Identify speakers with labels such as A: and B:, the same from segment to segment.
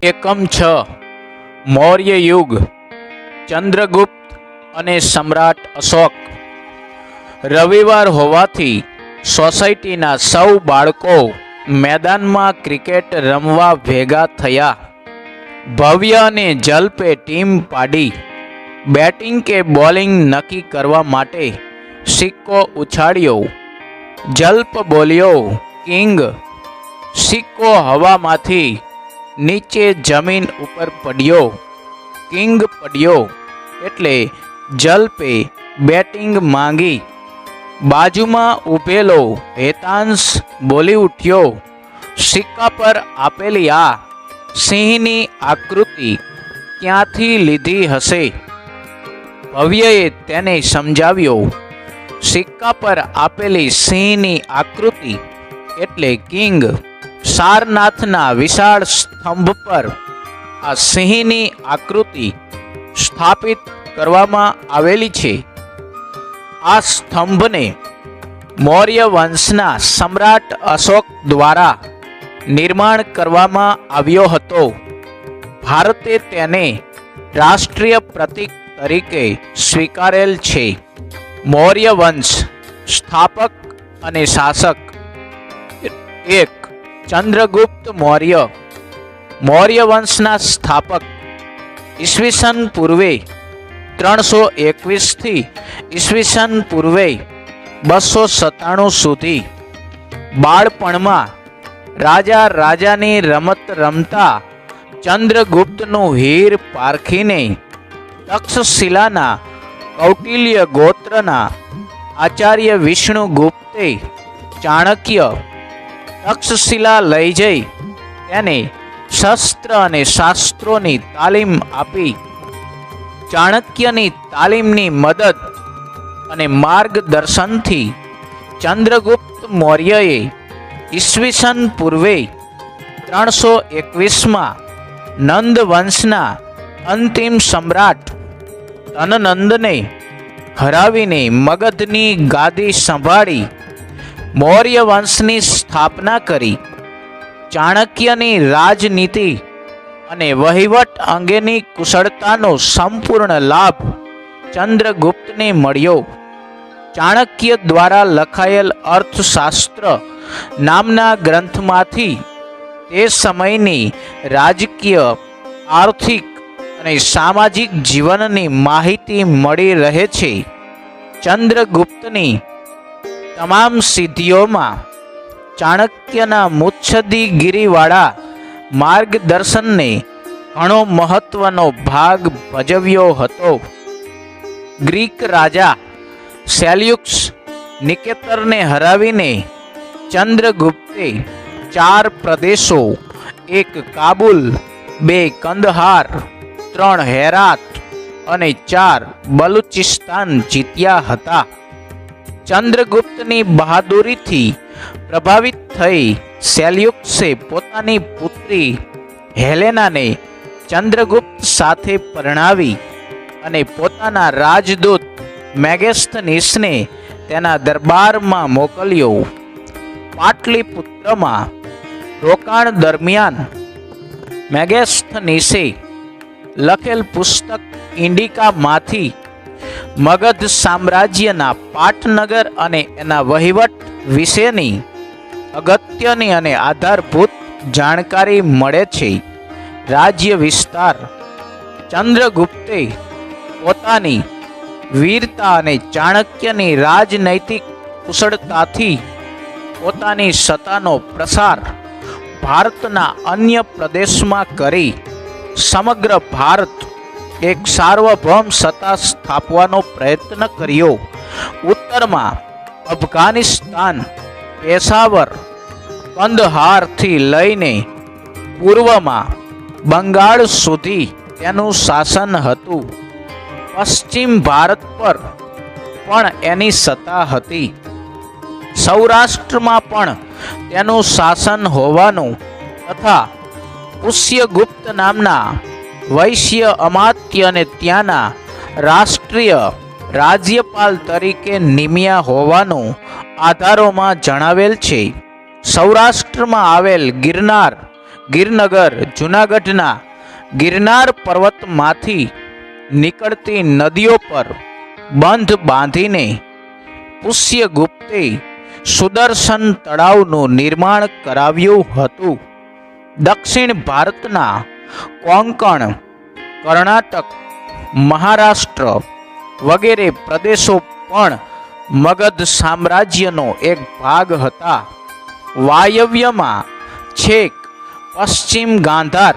A: એકમ 6 મૌર્ય યુગ ચંદ્રગુપ્ત અને સમ્રાટ અશોક। રવિવાર હોવાથી સોસાયટીના સૌ બાળકો મેદાનમાં ક્રિકેટ રમવા ભેગા થયા। ભવ્ય અને જલ્પે ટીમ પાડી બેટિંગ કે બોલિંગ નક્કી કરવા માટે સિક્કો ઉછાળ્યો। જલ્પ બોલ્યો કિંગ। સિક્કો હવામાંથી નીચે જમીન ઉપર પડ્યો। કિંગ પડ્યો એટલે જલ્પે બેટિંગ માંગી। બાજુમાં ઊભેલો હેતાંશ બોલી ઉઠ્યો, સિક્કા પર આપેલી આ સિંહની આકૃતિ ક્યાંથી લીધી હશે? ભવ્યએ તેને સમજાવ્યો, સિક્કા પર આપેલી સિંહની આકૃતિ એટલે કિંગ। સારનાથના વિશાળ સ્તંભ પર આ સિંહની આકૃતિ સ્થાપિત કરવામાં આવેલી છે। આ સ્તંભને મૌર્ય વંશના સમ્રાટ અશોક દ્વારા નિર્માણ કરવામાં આવ્યો હતો। ભારતે તેને રાષ્ટ્રીય પ્રતીક તરીકે સ્વીકારેલ છે। મૌર્ય વંશ સ્થાપક અને શાસક। 1. ચંદ્રગુપ્ત મૌર્ય। મૌર્ય વંશના સ્થાપક। ઈસવીસન પૂર્વે 321 થી ઈસવીસન પૂર્વે 297 સુધી બાળપણમાં રાજાની રમત રમતા ચંદ્રગુપ્તનું હીર પારખીને તક્ષશિલાના કૌટિલ્ય ગોત્રના આચાર્ય વિષ્ણુગુપ્તે ચાણક્ય તક્ષશિલા લઈ જઈ તેને શસ્ત્ર અને શાસ્ત્રોની તાલીમ આપી। ચાણક્યની તાલીમની મદદ અને માર્ગદર્શનથી ચંદ્રગુપ્ત મૌર્યએ ઈસવીસન પૂર્વે 321માં નંદ વંશના અંતિમ સમ્રાટ ધનનંદને હરાવીને મગધની ગાદી સંભાળી મૌર્ય વંશની સ્થાપના કરી। ચાણક્યની રાજનીતિ અને વહીવટ અંગેની કુશળતાનો સંપૂર્ણ લાભ ચંદ્રગુપ્તને મળ્યો। ચાણક્ય દ્વારા લખાયેલ અર્થશાસ્ત્ર નામના ગ્રંથમાંથી તે સમયની રાજકીય, આર્થિક અને સામાજિક જીવનની માહિતી મળી રહે છે। ચંદ્રગુપ્તની તમામ સિદ્ધિઓમાં ચાણક્યના મુત્સદ્દીગીરીવાળા માર્ગદર્શનને ઘણો મહત્વનો ભાગ ભજવ્યો હતો। ગ્રીક રાજા સેલ્યુકસ નિકેતરને હરાવીને ચંદ્રગુપ્તે 4 પ્રદેશો, 1 કાબુલ, 2 કંદહાર, 3 હેરાત અને 4 બલુચિસ્તાન જીત્યા હતા। ચંદ્રગુપ્તની બહાદુરીથી પ્રભાવિત થઈ સેલ્યુકસે પોતાની પુત્રી હેલેનાને ચંદ્રગુપ્ત સાથે પરણાવી અને પોતાના રાજદૂત મેગેસ્થનીસને તેના દરબારમાં મોકલ્યો। પાટલીપુત્રમાં રોકાણ દરમિયાન મેગેસ્થનીસે લખેલ પુસ્તક ઇન્ડિકામાંથી મગધ સામ્રાજ્યના પાટનગર અને એના વહીવટ વિશેની અગત્યની અને આધારભૂત જાણકારી મળે છે। રાજ્ય વિસ્તાર। ચંદ્રગુપ્તે પોતાની વીરતા અને ચાણક્યની રાજનૈતિક કુશળતાથી પોતાની સત્તાનો પ્રસાર ભારતના અન્ય પ્રદેશમાં કરી સમગ્ર ભારત એક સાર્વભૌમ સત્તા સ્થાપવાનો પ્રયત્ન કર્યો। ઉત્તરમાં અફઘાનિસ્તાન, પેશાવર, કંદહારથી લઈને પૂર્વમાં બંગાળ સુધી તેનું શાસન હતું। પશ્ચિમ ભારત પર પણ એની સત્તા હતી। સૌરાષ્ટ્રમાં પણ તેનું શાસન હોવાનું તથા પુષ્યગુપ્ત નામના વૈશ્ય અમાત્યને ત્યાંના રાષ્ટ્રીય રાજ્યપાલ તરીકે નિમ્યા હોવાનું આધારોમાં જણાવેલ છે। સૌરાષ્ટ્રમાં આવેલ ગિરનાર ગિરનગર જૂનાગઢના ગિરનાર પર્વતમાંથી નીકળતી નદીઓ પર બંધ બાંધીને પુષ્યગુપ્તે સુદર્શન તળાવનું નિર્માણ કરાવ્યું હતું. દક્ષિણ ભારતના કોંકણ, કર્ણાટક, મહારાષ્ટ્ર વગેરે પ્રદેશો પણ મગધ સામ્રાજ્યનો એક ભાગ હતા. વાયવ્યમાં છેક પશ્ચિમ ગાંધાર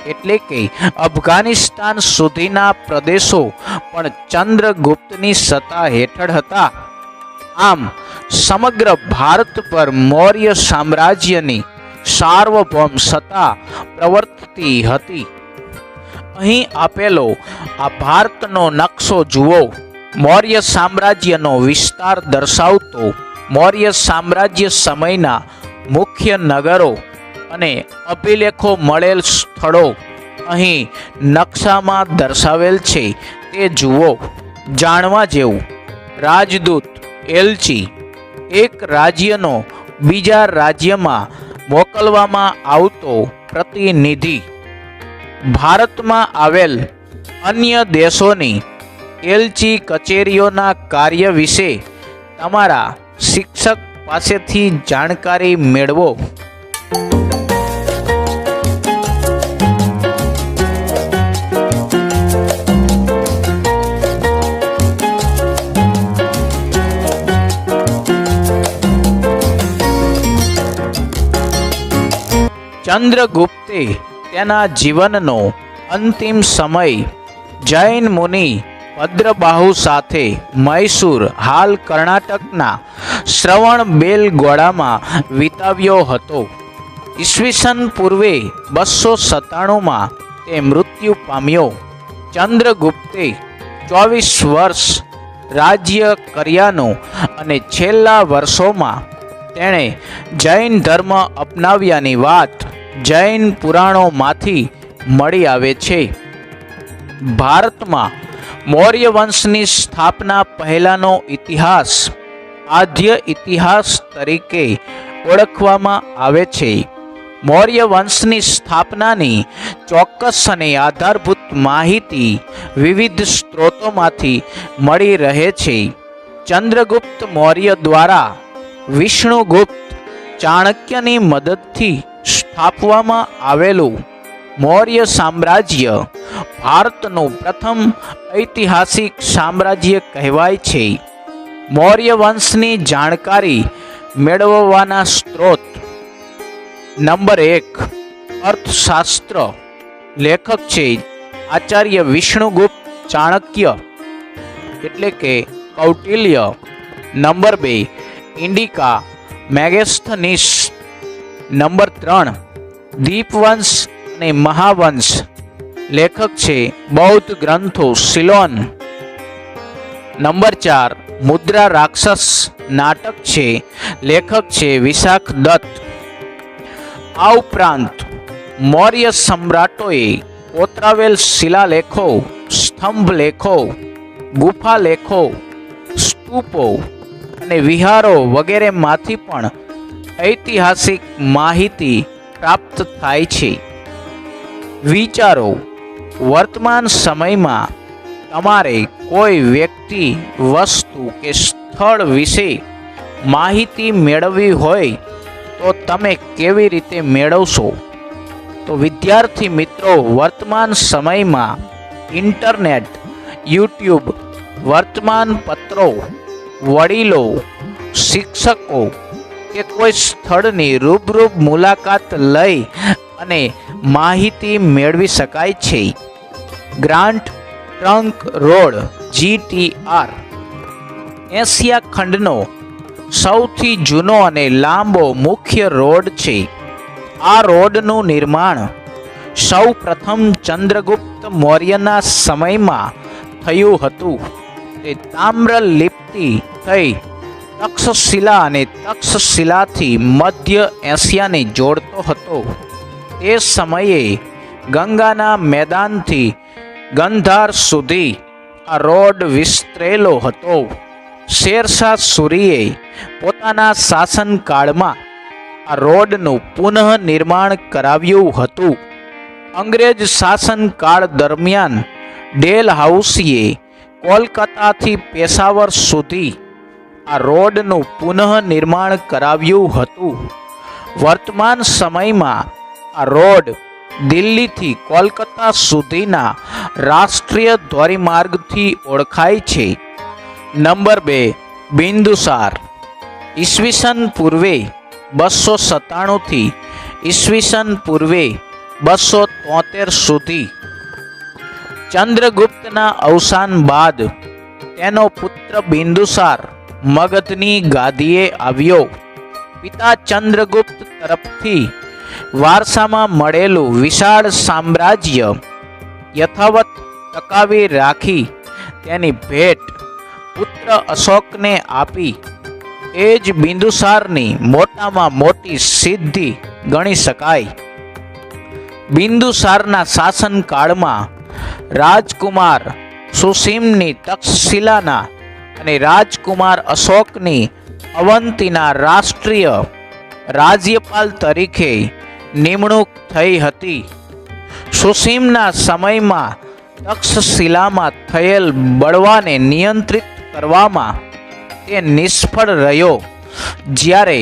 A: એટલે કે અફઘાનિસ્તાન સુધીના પ્રદેશો પણ ચંદ્રગુપ્તની સત્તા હેઠળ હતા. આમ સમગ્ર ભારત પર મૌર્ય સામ્રાજ્યની સાર્વભૌમ સત્તા પ્રવર્તતી હતી. અહીં આપેલો આ ભારતનો નકશો જુઓ. મૌર્ય સામ્રાજ્યનો વિસ્તાર દર્શાવતો મૌર્ય સામ્રાજ્ય સમયના મુખ્ય નગરો અને અભિલેખો મળેલ સ્થળો અહીં નકશામાં દર્શાવેલ છે તે જુઓ. જાણવા જેવું. રાજદૂત એલચી એક રાજ્યનો બીજા રાજ્યમાં મોકલવામાં આવતો પ્રતિનિધિ. ભારતમાં આવેલ અન્ય દેશોની એલચી કચેરીઓના કાર્ય વિશે તમારા શિક્ષક પાસેથી જાણકારી મેળવો. ચંદ્રગુપ્તે તેના જીવનનો અંતિમ સમય જૈન મુનિ ભદ્રબાહુ સાથે મૈસૂર હાલ કર્ણાટકના શ્રવણબેલગોળામાં વિતાવ્યો હતો. ઈસવીસન પૂર્વે 297માં તે મૃત્યુ પામ્યો. ચંદ્રગુપ્તે 24 વર્ષ રાજ્ય કર્યાનું અને છેલ્લા વર્ષોમાં તેણે જૈન ધર્મ અપનાવ્યાની વાત જૈન પુરાણોમાંથી મળી આવે છે. ભારતમાં મૌર્ય વંશની સ્થાપના પહેલાનો ઇતિહાસ આદ્ય ઇતિહાસ તરીકે ઓળખવામાં આવે છે. મૌર્ય વંશની સ્થાપનાની ચોક્કસ અને આધારભૂત માહિતી વિવિધ સ્ત્રોતોમાંથી મળી રહે છે. ચંદ્રગુપ્ત મૌર્ય દ્વારા વિષ્ણુગુપ્ત ચાણક્યની મદદથી સ્થાપવામાં આવેલું મૌર્ય સામ્રાજ્ય ભારતનું પ્રથમ ઐતિહાસિક સામ્રાજ્ય કહેવાય છે. મૌર્ય વંશની જાણકારી મેળવવાના સ્ત્રોત. નંબર 1, અર્થશાસ્ત્ર. લેખક છે આચાર્ય વિષ્ણુગુપ્ત ચાણક્ય એટલે કે કૌટિલ્ય. નંબર 2, ઇન્ડિકા મેગેસ્થનીસ. નંબર 3, દીપવંશ અને મહાવંશ. લેખક છે બૌદ્ધ ગ્રંથો સિલોન. નંબર 4, મુદ્રા રાક્ષસ નાટક છે. લેખક છે વિશાખ દત્ત. આ ઉપરાંત મૌર્ય સમ્રાટોએ કોતરાવેલ શિલાલેખો, સ્તંભલેખો, ગુફાલેખો, સ્તૂપો અને વિહારો વગેરેમાંથી પણ ઐતિહાસિક માહિતી પ્રાપ્ત થાય છે. વિચારો. વર્તમાન સમયમાં તમારે કોઈ વ્યક્તિ, વસ્તુ કે સ્થળ વિશે માહિતી મેળવવી હોય તો તમે કેવી રીતે મેળવશો? તો વિદ્યાર્થી મિત્રો, વર્તમાન સમયમાં ઇન્ટરનેટ, યુટ્યુબ, વર્તમાનપત્રો, વડીલો, શિક્ષકો કે કોઈ સ્થળની રૂબરૂ મુલાકાત લઈ અને માહિતી મેળવી શકાય છે. Grand trunk road GTR Asia ખંડનો સૌથી જૂનો અને લાંબો મુખ્ય રોડ છે. આ રોડનું નિર્માણ સૌ પ્રથમ ચંદ્રગુપ્ત મૌર્યના સમયમાં થયું હતું. તે તામ્રલિપ્તિ થઈ તક્ષશિલા અને તક્ષશિલાથી મધ્ય એશિયાને જોડતો હતો. તે સમયે ગંગાના મેદાનથી ગંધાર સુધી આ રોડ વિસ્તરેલો હતો. શેરશાહ સૂરીએ પોતાના શાસનકાળમાં આ રોડનું પુનઃ નિર્માણ કરાવ્યું હતું. અંગ્રેજ શાસનકાળ દરમિયાન ડેલહાઉસીએ કોલકાતાથી પેશાવર સુધી આ રોડનું પુનઃ નિર્માણ કરાવ્યું હતું. વર્તમાન સમયમાં આ રોડ દિલ્હીથી કોલકાતા સુધીના રાષ્ટ્રીય ધોરીમાર્ગથી ઓળખાય છે. નંબર 2, બિંદુસાર. ઈસવીસન પૂર્વે 297 થી ઈસવીસન પૂર્વે 273 સુધી ચંદ્રગુપ્તના અવસાન બાદ તેનો પુત્ર બિંદુસાર મગધની ગાદીએ આવ્યો. પિતા ચંદ્રગુપ્ત તરફથી વારસામાં મળેલું વિશાળ સામ્રાજ્ય યથાવત ટકાવી રાખી તેની ભેટ પુત્ર અશોકને આપી. એ જ બિંદુસારની મોટામાં મોટી સિદ્ધિ ગણી શકાય. બિંદુસારના શાસનકાળમાં રાજકુમાર સુસીમની તક્ષશિલાના અને રાજકુમાર અશોકની અવંતીના રાષ્ટ્રીય રાજ્યપાલ તરીકે નિમણૂક થઈ હતી. સુસીમના સમયમાં તક્ષશિલામાં થયેલ બળવાને નિયંત્રિત કરવામાં તે નિષ્ફળ રહ્યો, જ્યારે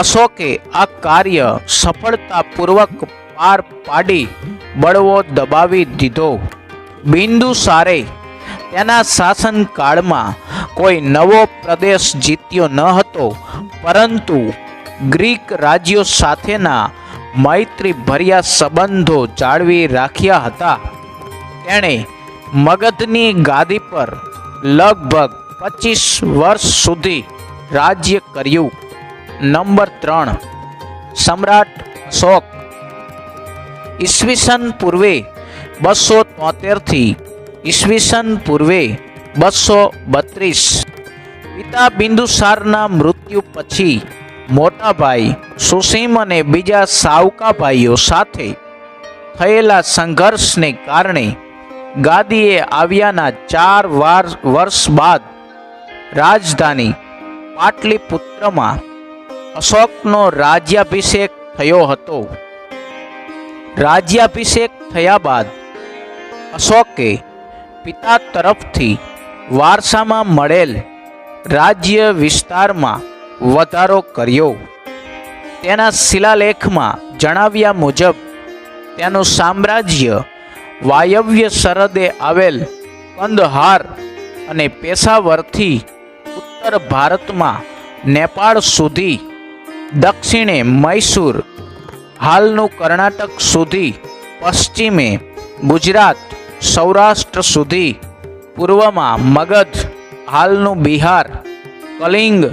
A: અશોકે આ કાર્ય સફળતાપૂર્વક પાર પાડી બળવો દબાવી દીધો. બિંદુસારે તેના શાસનકાળમાં કોઈ નવો પ્રદેશ જીત્યો ન હતો, પરંતુ ગ્રીક રાજ્યો સાથેના મૈત્રીભર્યા સંબંધો જાળવી રાખ્યા હતા. તેણે મગધની ગાદી પર લગભગ 25 વર્ષ સુધી રાજ્ય કર્યું. નંબર 3, સમ્રાટ અશોક. ઈસવીસન પૂર્વે 273 થી ઈસવીસન પૂર્વે 232 પિતા બિંદુસારના મૃત્યુ પછી મોટા ભાઈ સુસીમ અને બીજા સાવકા ભાઈઓ સાથે થયેલા સંઘર્ષને કારણે ગાદીએ આવ્યાના 4 વર્ષ બાદ રાજધાની પાટલીપુત્રમાં અશોકનો રાજ્યાભિષેક થયો હતો. રાજ્યાભિષેક થયા બાદ અશોકે પિતા તરફથી વારસામાં મળેલ રાજ્ય વિસ્તારમાં વધારો કર્યો. તેના શિલાલેખમાં જણાવ્યા મુજબ તેનું સામ્રાજ્ય વાયવ્ય સરહદે આવેલ કંદહાર અને પેશાવરથી ઉત્તર ભારતમાં નેપાળ સુધી, દક્ષિણે મૈસૂર હાલનું કર્ણાટક સુધી, પશ્ચિમે ગુજરાત સૌરાષ્ટ્ર સુધી, પૂર્વમાં મગધ હાલનું બિહાર, કલિંગ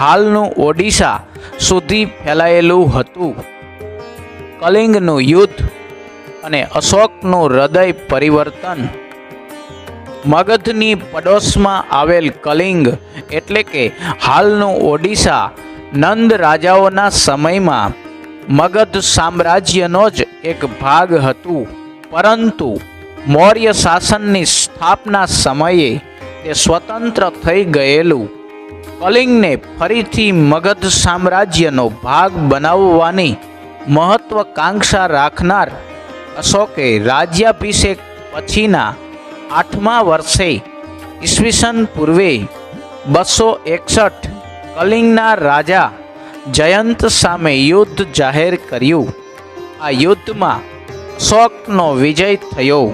A: હાલનું ઓડિશા સુધી ફેલાયેલું હતું. કલિંગનું યુદ્ધ અને અશોકનું હૃદય પરિવર્તન. મગધની પડોશમાં આવેલ કલિંગ એટલે કે હાલનું ઓડિશા નંદ રાજાઓના સમયમાં મગધ સામ્રાજ્યનો જ એક ભાગ હતું, પરંતુ મૌર્ય શાસનની સ્થાપના સમયે તે સ્વતંત્ર થઈ ગયેલું. કલિંગને ફરીથી મગધ સામ્રાજ્યનો ભાગ બનાવવાની મહત્વાકાંક્ષા રાખનાર અશોકે રાજ્યાભિષેક પછીના 8મા વર્ષે ઈસવીસન પૂર્વે 261 કલિંગના રાજા જયંત સામે યુદ્ધ જાહેર કર્યું. આ યુદ્ધમાં અશોકનો વિજય થયો.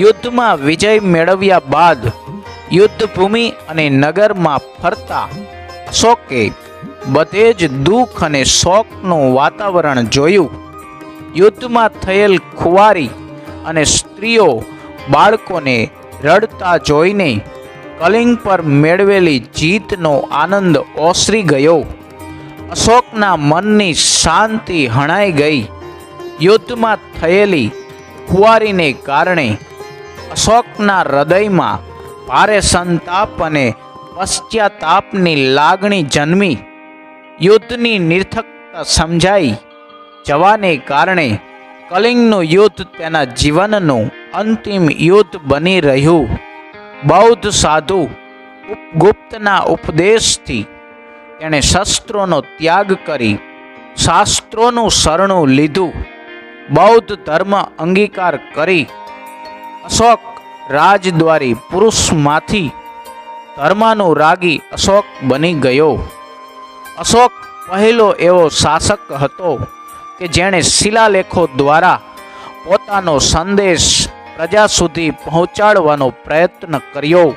A: યુદ્ધમાં વિજય મેળવ્યા બાદ યુદ્ધભૂમિ અને નગરમાં ફરતા અશોકે બધે જ દુઃખ અને શોકનું વાતાવરણ જોયું. યુદ્ધમાં થયેલ ખુવારી અને સ્ત્રીઓ બાળકોને રડતા જોઈને કલિંગ પર મેળવેલી જીતનો આનંદ ઓસરી ગયો. અશોકના મનની શાંતિ હણાઈ ગઈ. યુદ્ધમાં થયેલી ખુવારીને કારણે અશોકના હૃદયમાં ભારે સંતાપ અને પશ્ચાતાપની લાગણી જન્મી. યુદ્ધની નિર્થકતા સમજાઈ જવાને કારણે કલિંગનું યુદ્ધ તેના જીવનનું અંતિમ યુદ્ધ બની રહ્યું. બૌદ્ધ સાધુ ઉપગુપ્તના ઉપદેશથી તેણે શસ્ત્રોનો ત્યાગ કરી શાસ્ત્રોનું શરણું લીધું, બૌદ્ધ ધર્મ અંગીકાર કરી અશોક રાજદ્વારી પુરુષમાંથી ધર્માનુરાગી અશોક બની ગયો. અશોક પહેલો એવો શાસક હતો કે જેણે શિલાલેખો દ્વારા પોતાનો સંદેશ પ્રજા સુધી પહોંચાડવાનો પ્રયત્ન કર્યો.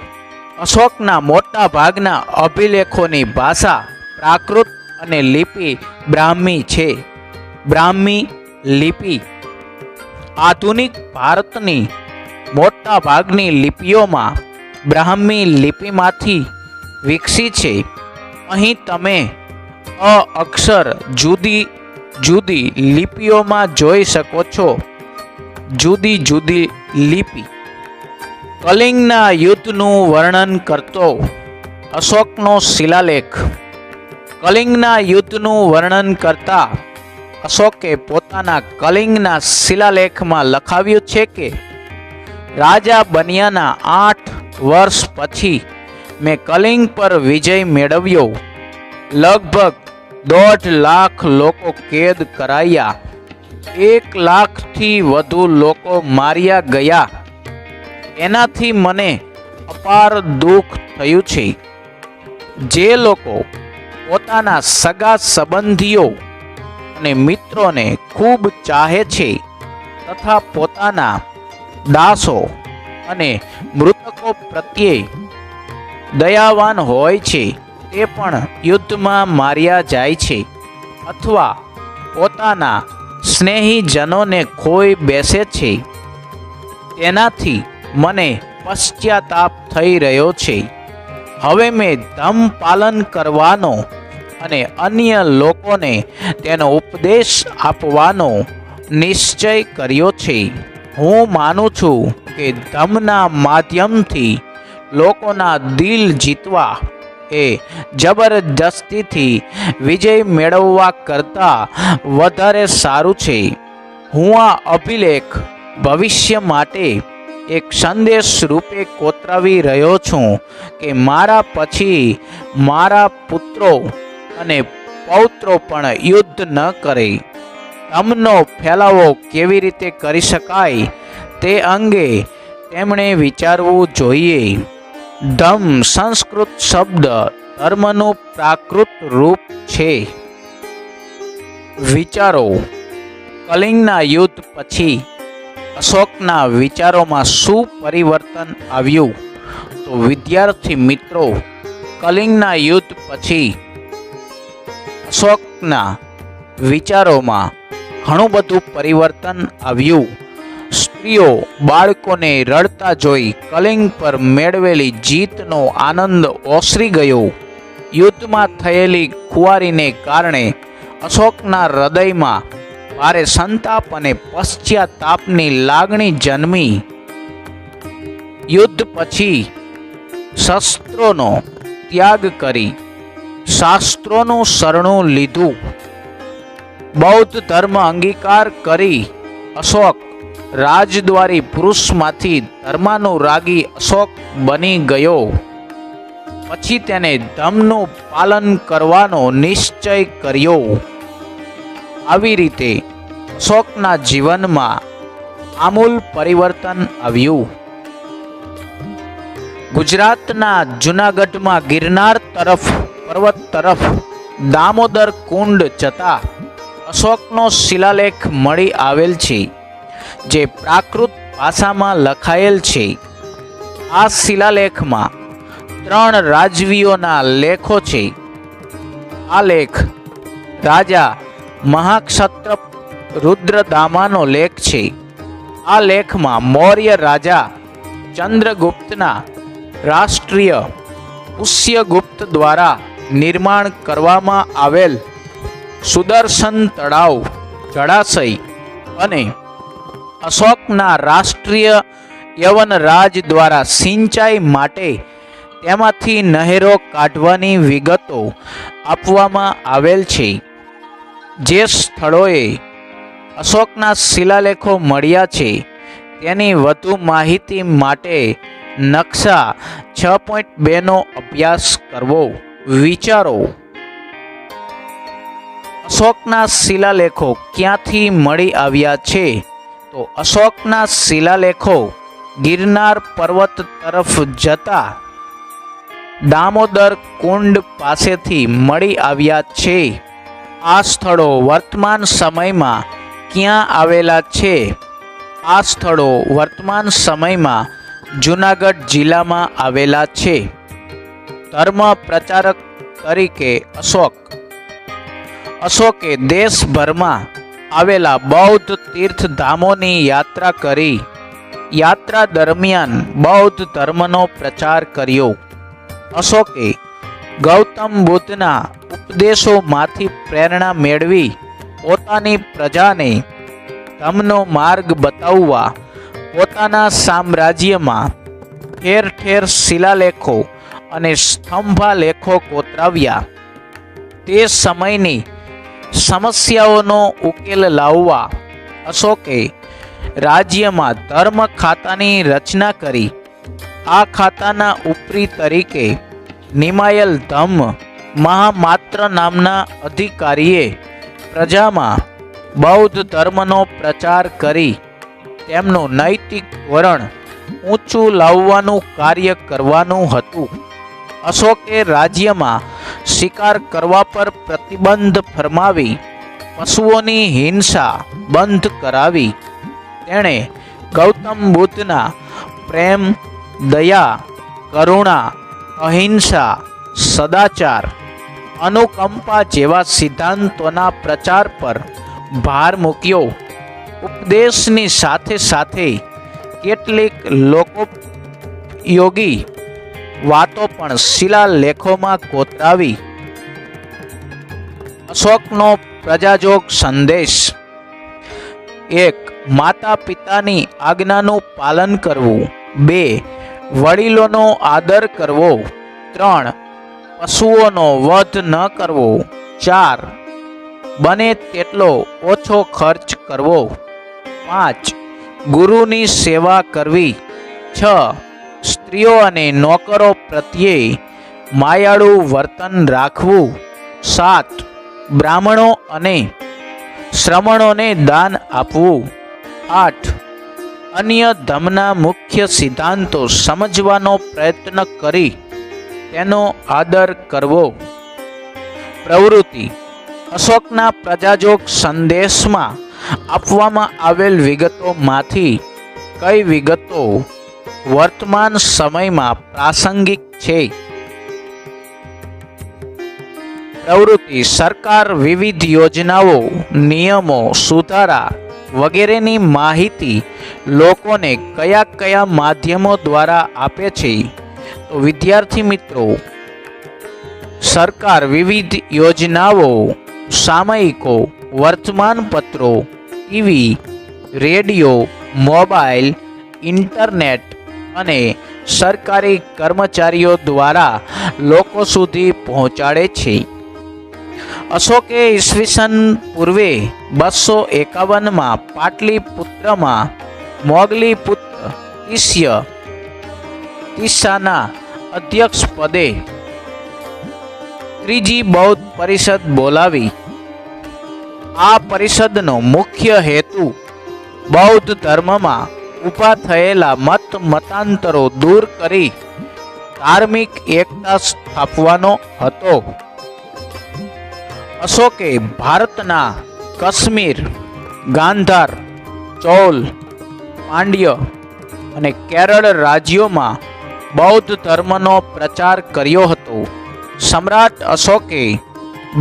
A: અશોકના મોટા ભાગના અભિલેખોની ભાષા પ્રાકૃત અને લિપિ બ્રાહ્મી છે. બ્રાહ્મી લિપિ આધુનિક ભારતની મોટા ભાગની લિપિઓમાં બ્રાહ્મી લિપિમાંથી વિકસી છે. અહીં તમે અ અક્ષર જુદી જુદી લિપિઓમાં જોઈ શકો છો. જુદી જુદી લિપિ. કલિંગના યુદ્ધનું વર્ણન કરતો અશોકનો શિલાલેખ. કલિંગના યુદ્ધનું વર્ણન કરતા અશોકે પોતાના કલિંગના શિલાલેખમાં લખાવ્યું છે કે રાજા બન્યાના 8 વર્ષ પછી મેં કલિંગ પર વિજય મેળવ્યો. લગભગ 1.5 લાખ લોકો કેદ કરાયા. 1 લાખથી વધુ લોકો માર્યા ગયા. એનાથી મને અપાર દુઃખ થયું છે. જે લોકો પોતાના સગા સંબંધીઓ અને મિત્રોને ખૂબ ચાહે છે તથા પોતાના દાસો અને મૃતકો પ્રત્યે દયાવાન હોય છે તે પણ યુદ્ધમાં માર્યા જાય છે અથવા પોતાના સ્નેહીજનોને ખોઈ બેસે છે. તેનાથી મને પશ્ચાતાપ થઈ રહ્યો છે. હવે મેં ધર્મ પાલન કરવાનો અને અન્ય લોકોને તેનો ઉપદેશ આપવાનો નિશ્ચય કર્યો છે. હું માનું છું કે ધર્મના માધ્યમથી લોકોના દિલ જીતવા એ જબરજસ્તીથી વિજય મેળવવા કરતાં વધારે સારું છે. હું આ અભિલેખ ભવિષ્ય માટે એક સંદેશ રૂપે કોતરાવી રહ્યો છું કે મારા પછી મારા પુત્રો અને પૌત્રો પણ યુદ્ધ ન કરે. ધર્મનો ફેલાવો કેવી રીતે કરી શકાય તે અંગે તેમણે વિચારવું જોઈએ. ધમ સંસ્કૃત શબ્દ ધર્મનું પ્રાકૃત રૂપ છે. વિચારો. કલિંગના યુદ્ધ પછી અશોકના વિચારોમાં શું પરિવર્તન આવ્યું? તો વિદ્યાર્થી મિત્રો, કલિંગના યુદ્ધ પછી અશોકના વિચારોમાં ઘણું બધું પરિવર્તન આવ્યું. સ્ત્રીઓ બાળકોને રડતા જોઈ કલિંગ પર મેળવેલી જીતનો આનંદ ઓસરી ગયો. યુદ્ધમાં થયેલી ખુવારીને કારણે અશોકના હૃદયમાં ભારે સંતાપ અને પશ્ચાતાપની લાગણી જન્મી. યુદ્ધ પછી શસ્ત્રોનો ત્યાગ કરી શાસ્ત્રોનું શરણું લીધું. બૌદ્ધ ધર્મ અંગીકાર કરી અશોક રાજદ્વારી પુરુષમાંથી ધર્માનુરાગી અશોક બની ગયો. પછી તેને ધર્મનું પાલન કરવાનો નિશ્ચય કર્યો. આવી રીતે અશોકના જીવનમાં આમૂલ પરિવર્તન આવ્યું. ગુજરાતના જૂનાગઢમાં ગિરનાર તરફ પર્વત તરફ દામોદર કુંડ જતા અશોકનો શિલાલેખ મળી આવેલ છે, જે પ્રાકૃત ભાષામાં લખાયેલ છે. આ શિલાલેખમાં 3 રાજવીઓના લેખો છે. આ લેખ રાજા મહાક્ષત્રપ રુદ્રદામાનો લેખ છે. આ લેખમાં મૌર્ય રાજા ચંદ્રગુપ્તના રાષ્ટ્રીય પુષ્યગુપ્ત દ્વારા નિર્માણ કરવામાં આવેલ સુદર્શન તળાવ જળાશય અને અશોકના રાષ્ટ્રીય યવનરાજ દ્વારા સિંચાઈ માટે તેમાંથી નહેરો કાઢવાની વિગતો આપવામાં આવેલ છે. જે સ્થળોએ અશોકના શિલાલેખો મળ્યા છે તેની વધુ માહિતી માટે નકશા 6.2 નો અભ્યાસ કરવો. વિચારો. અશોકના શિલાલેખો ક્યાંથી મળી આવ્યા છે? તો અશોકના શિલાલેખો ગિરનાર પર્વત તરફ જતા દામોદર કુંડ પાસેથી મળી આવ્યા છે. આ સ્થળો વર્તમાન સમયમાં ક્યાં આવેલા છે? આ સ્થળો વર્તમાન સમયમાં જૂનાગઢ જિલ્લામાં આવેલા છે. ધર્મ પ્રચારક તરીકે અશોકે દેશભરમાં આવેલા બૌદ્ધ તીર્થધામોની યાત્રા કરી. યાત્રા દરમિયાન બૌદ્ધ ધર્મનો પ્રચાર કર્યો. અશોકે ગૌતમ બુદ્ધના ઉપદેશોમાંથી પ્રેરણા મેળવી પોતાની પ્રજાને ધમ્મનો માર્ગ બતાવવા પોતાના સામ્રાજ્યમાં ઠેર ઠેર શિલાલેખો અને સ્તંભાલેખો કોતરાવ્યા. તે સમયની સમસ્યાઓનો ઉકેલ લાવવા અશોકે રાજ્યમાં ધર્મ ખાતાની રચના કરી. આ ખાતાના ઉપરી તરીકે નિમાયેલ ધમ્મ મહામાત્ર નામના અધિકારીએ પ્રજામાં બૌદ્ધ ધર્મનો પ્રચાર કરી તેમનું નૈતિક ધોરણ ઊંચું લાવવાનું કાર્ય કરવાનું હતું. અશોકે રાજ્યમાં શિકાર કરવા પર પ્રતિબંધ ફરમાવી પશુઓની હિંસા બંધ કરાવી. તેણે ગૌતમ બુદ્ધના પ્રેમ, દયા, કરુણા, અહિંસા, સદાચાર, અનુકંપા જેવા સિદ્ધાંતોના પ્રચાર પર ભાર મૂક્યો. ઉપદેશની સાથે સાથે કેટલીક લોકોપયોગી વાતો પણ શિલાલેખોમાં કોતરાવી. અશોકનો પ્રજાજોગ સંદેશ: 1. માતા પિતાની આજ્ઞાનું પાલન કરવું. 2. વડીલોનો આદર કરવો. 3. પશુઓનો વધ ન કરવો. 4. બને તેટલો ઓછો ખર્ચ કરવો. 5. ગુરુની સેવા કરવી. 6. સ્ત્રીઓ અને નોકરો પ્રત્યે માયાળુ વર્તન રાખવું. 7. બ્રાહ્મણો અને શ્રમણોને દાન આપવું. 8. અન્ય ધર્મના મુખ્ય સિદ્ધાંતો સમજવાનો પ્રયત્ન કરી તેનો આદર કરવો. પ્રવૃત્તિ: અશોકના પ્રજાજોગ સંદેશમાં આપવામાં આવેલ વિગતોમાંથી કઈ વિગતો વર્તમાન સમયમાં પ્રાસંગિક છે? પ્રવૃત્તિ: સરકાર વિવિધ યોજનાઓ, નિયમો, સુધારા વગેરેની માહિતી લોકોને કયા કયા માધ્યમો દ્વારા આપે છે? તો વિદ્યાર્થી મિત્રો, સરકાર વિવિધ યોજનાઓ, સામયિકો, વર્તમાનપત્રો, ટીવી, રેડિયો, મોબાઈલ, ઇન્ટરનેટ અને સરકારી કર્મચારીઓ દ્વારા લોકો સુધી પહોંચાડે છે. અશોકે ઈસવીસન પૂર્વે 251માં પાટલીપુત્રમાં મોગલીપુત્ર તીસાના અધ્યક્ષ પદે ત્રીજી બૌદ્ધ પરિષદ બોલાવી. આ પરિષદનો મુખ્ય હેતુ બૌદ્ધ ધર્મમાં ઊભા થયેલા મતાંતરો દૂર કરી ધાર્મિક એકતા સ્થાપવાનો હતો. અશોકે ભારતના કાશ્મીર, ગાંધાર, ચૌલ, પાંડ્ય અને કેરળ રાજ્યોમાં બૌદ્ધ ધર્મનો પ્રચાર કર્યો હતો. સમ્રાટ અશોકે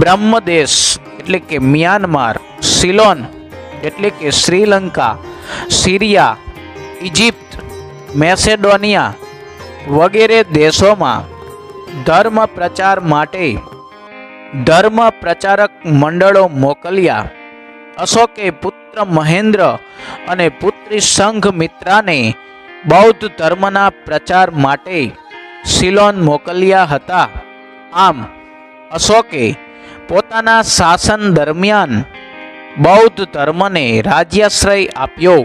A: બ્રહ્મદેશ એટલે કે મ્યાનમાર, સિલોન એટલે કે શ્રીલંકા, સિરિયા, ઇજિપ્ત, મેસેડોનિયા વગેરે દેશોમાં ધર્મ પ્રચાર માટે ધર્મ પ્રચારક મંડળો મોકલ્યા. અશોકે પુત્ર મહેન્દ્ર અને પુત્રી સંઘમિત્રાને બૌદ્ધ ધર્મના પ્રચાર માટે સિલોન મોકલ્યા હતા. આમ અશોકે પોતાના શાસન દરમિયાન બૌદ્ધ ધર્મને રાજ્યાશ્રય આપ્યો.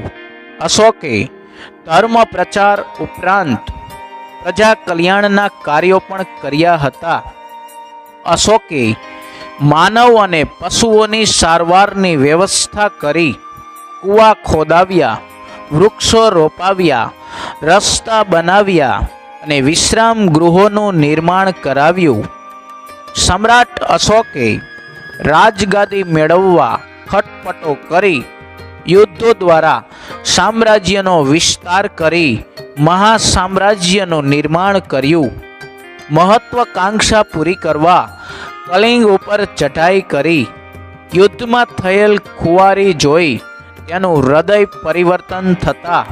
A: અશોકે ધર્મ પ્રચાર ઉપરાંત પ્રજા કલ્યાણના કાર્યો પણ કર્યા હતા. અશોકે માનવ અને પશુઓની સારવારની વ્યવસ્થા કરી, કૂવા ખોદાવ્યા, વૃક્ષો રોપાવ્યા, રસ્તા બનાવ્યા અને વિશ્રામ ગૃહોનું નિર્માણ કરાવ્યું. સમ્રાટ અશોકે રાજગાદી મેળવવા ખટપટો કરી, યુદ્ધો દ્વારા સામ્રાજ્યનો વિસ્તાર કરી મહાસામ્રાજ્યનું નિર્માણ કર્યું. મહત્વાકાંક્ષા પૂરી કરવા કલિંગ ઉપર ચઢાઈ કરી, યુદ્ધમાં થયેલ ખુવારી જોઈ તેનું હૃદય પરિવર્તન થતાં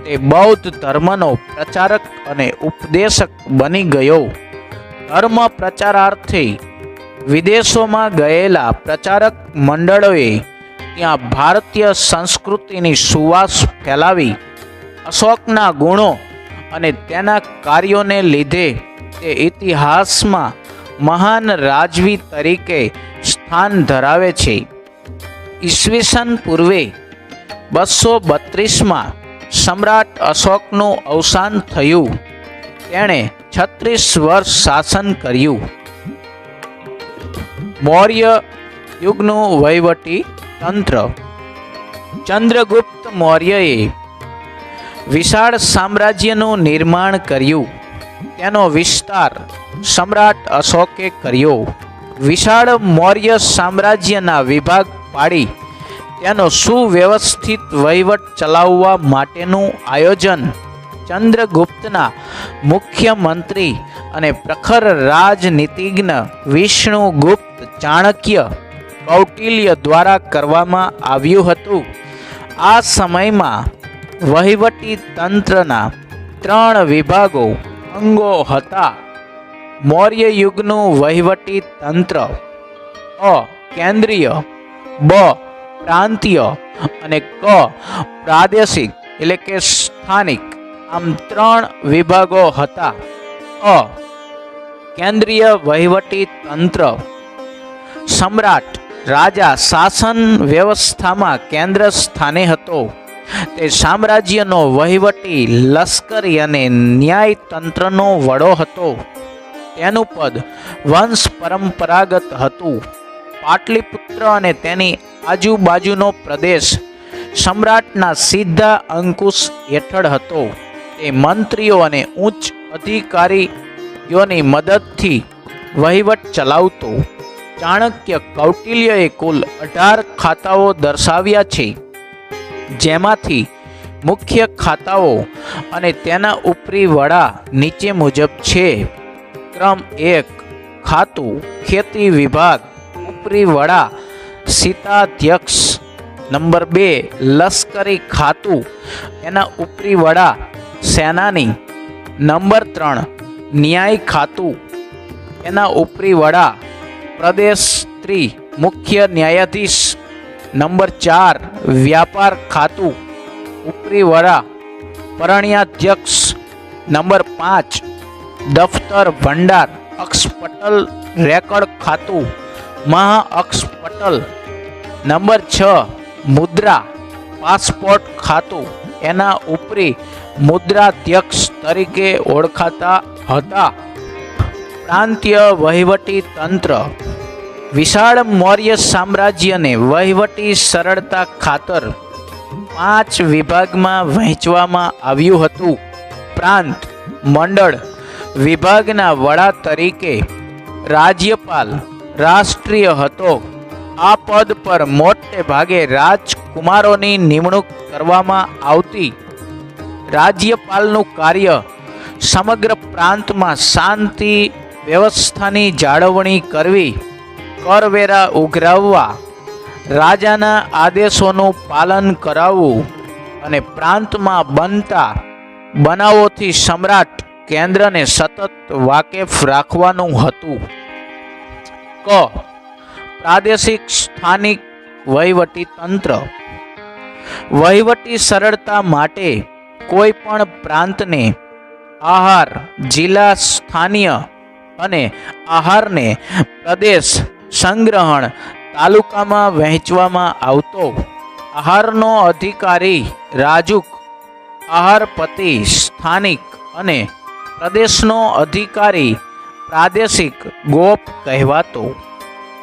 A: તે બૌદ્ધ ધર્મનો પ્રચારક અને ઉપદેશક બની ગયો. ધર્મ પ્રચારાર્થે વિદેશોમાં ગયેલા પ્રચારક મંડળોએ ત્યાં ભારતીય સંસ્કૃતિની સુવાસ ફેલાવી. અશોકના ગુણો અને તેના કાર્યોને લીધે તે ઇતિહાસમાં મહાન રાજવી તરીકે સ્થાન ધરાવે છે. ઈસવીસન પૂર્વે 232માં સમ્રાટ અશોકનું અવસાન થયું. તેણે 36 વર્ષ શાસન કર્યું. મૌર્ય યુગનું વહીવટી તંત્ર. ચંદ્રગુપ્ત મૌર્યએ વિશાળ સામ્રાજ્યનું નિર્માણ કર્યું. તેનો વિસ્તાર સમ્રાટ અશોકે કર્યો. વિશાળ મૌર્ય સામ્રાજ્યના વિભાગ પાડી તેનો સુવ્યવસ્થિત વહીવટ ચલાવવા માટેનું આયોજન ચંદ્રગુપ્તના મુખ્યમંત્રી અને પ્રખર રાજનીતિજ્ઞ વિષ્ણુગુપ્ત ચાણક્ય કૌટિલ્ય દ્વારા કરવામાં આવ્યું હતું. આ સમયમાં વહીવટી તંત્રના 3 વિભાગો અંગો હતા. મૌર્ય યુગનું વહીવટી તંત્ર અ કેન્દ્રીય, બ પ્રાંતીય અને ક પ્રાદેશિક એટલે કે સ્થાનિક, આમ 3 વિભાગો હતા. અ કેન્દ્રીય વહીવટી તંત્ર. સમ્રાટ રાજા શાસન વ્યવસ્થામાં કેન્દ્ર સ્થાને હતો. તે સામ્રાજ્યનો વહીવટી, લશ્કરી અને ન્યાય તંત્રનો વડો હતો. તેનું પદ વંશ પરંપરાગત હતું. પાટલીપુત્ર અને તેની આજુબાજુનો પ્રદેશ સમ્રાટના સીધા અંકુશ હેઠળ હતો. તે મંત્રીઓ અને ઉચ્ચ અધિકારીઓની મદદથી વહીવટ ચલાવતો. ચાણક્ય કૌટિલ્યએ કુલ 18 ખાતાઓ દર્શાવ્યા છે, જેમાંથી મુખ્ય ખાતાઓ અને તેના ઉપરી વડા નીચે મુજબ છે. ક્રમ 1 ખાતું ખેતી વિભાગ, ઉપરી વડા સીતાધ્યક્ષ. નંબર 2 લશ્કરી ખાતું, એના ઉપરી વડા સેનાની. નંબર 3 ન્યાય ખાતું, એના ઉપરી વડા પ્રદેશત્રી મુખ્ય ન્યાયાધીશ. નંબર 4 વ્યાપાર ખાતું, ઉપરી વડા પરણ્યાધ્યક્ષ. નંબર 5 દફતર ભંડાર અક્ષપટલ રેકર્ડ ખાતું, મહા અક્ષપટલ. નંબર 6 મુદ્રા પાસપોર્ટ ખાતું, એના ઉપરી મુદ્રાધ્યક્ષ તરીકે ઓળખાતા હતા. પ્રાંતીય વહીવટી તંત્ર. વિશાળ મૌર્ય સામ્રાજ્યને વહીવટી સરળતા ખાતર 5 વિભાગમાં વહેંચવામાં આવ્યું હતું. પ્રાંત મંડળ વિભાગના વડા તરીકે રાજ્યપાલ રાષ્ટ્રીય હતો. આ પદ પર મોટે ભાગે રાજકુમારોની નિમણૂક કરવામાં આવતી. રાજ્યપાલનું કાર્ય સમગ્ર પ્રાંતમાં શાંતિ વ્યવસ્થાની જાળવણી કરવી, કરવેરા ઉઘરાવવા, રાજાના આદેશોનું પાલન કરાવવું અને પ્રાંતમાં બનતા બનાવોથી સમ્રાટ કેન્દ્રને સતત વાકેફ રાખવાનું હતું. ક પ્રાદેશિક સ્થાનિક વહીવટી તંત્ર. વહીવટી સરળતા માટે કોઈ પણ પ્રાંતને આહાર જિલ્લા સ્થાનીય અને આહારને પ્રદેશ સંગ્રહણ તાલુકામાં વહેંચવામાં આવતો. આહારનો અધિકારી રાજુક, આહારપતિ સ્થાનિક અને પ્રદેશનો અધિકારી પ્રાદેશિક ગોપ કહેવાતો.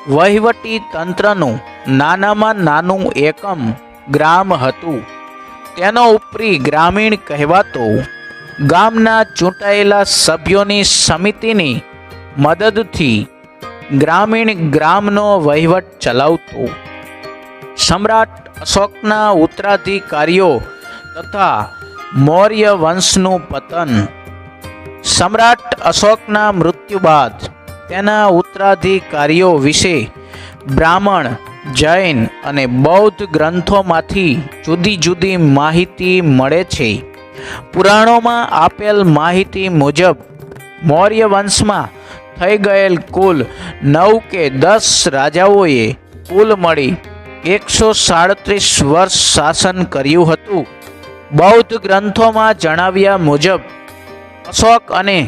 A: વહીવટી તંત્રનું નાનામાં નાનું એકમ ગ્રામ હતું. તેનો ઉપરી ગ્રામીણ કહેવાતો ગામના ચૂંટાયેલા સભ્યોની સમિતિની મદદથી ગ્રામીણ ગ્રામનો વહીવટ ચલાવતો. સમ્રાટ અશોકના ઉત્તરાધિકારીઓ તથા મૌર્ય વંશનું પતન. સમ્રાટ અશોકના મૃત્યુ બાદ તેના ઉત્તરાધિકારીઓ વિશે બ્રાહ્મણ, જૈન અને બૌદ્ધ ગ્રંથોમાંથી જુદી જુદી માહિતી મળે છે. પુરાણોમાં આપેલ માહિતી મુજબ મૌર્ય વંશમાં થઈ ગયેલ કુલ 9 કે 10 રાજાઓએ કુલ મળી 137 વર્ષ શાસન કર્યું હતું. બૌદ્ધ ગ્રંથોમાં જણાવ્યા મુજબ અશોક અને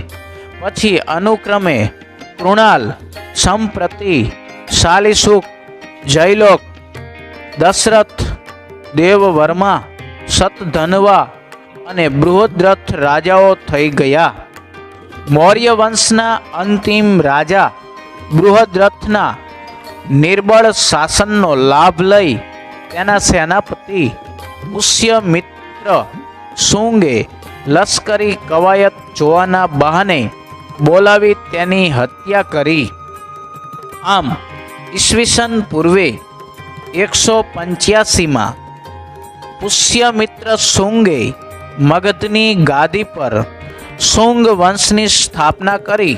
A: પછી અનુક્રમે કૃણાલ, સંપ્રતિ, શાલિશુક, જયલોક, દશરથ, દેવવર્મા, શતધન્વા અને બૃહદ્રથ રાજાઓ થઈ ગયા. મૌર્ય વંશના અંતિમ રાજા બૃહદ્રથના નિર્બળ શાસનનો લાભ લઈ તેના સેનાપતિ પુષ્યમિત્ર શુંગે લશ્કરી કવાયત જોવાના બહાને બોલાવી તેની હત્યા કરી. આમ ઈસવીસન પૂર્વે 185માં પુષ્યમિત્ર શુંગે મગધની ગાદી પર શુંગ વંશની સ્થાપના કરી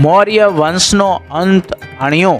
A: મૌર્ય વંશનો અંત આણ્યો.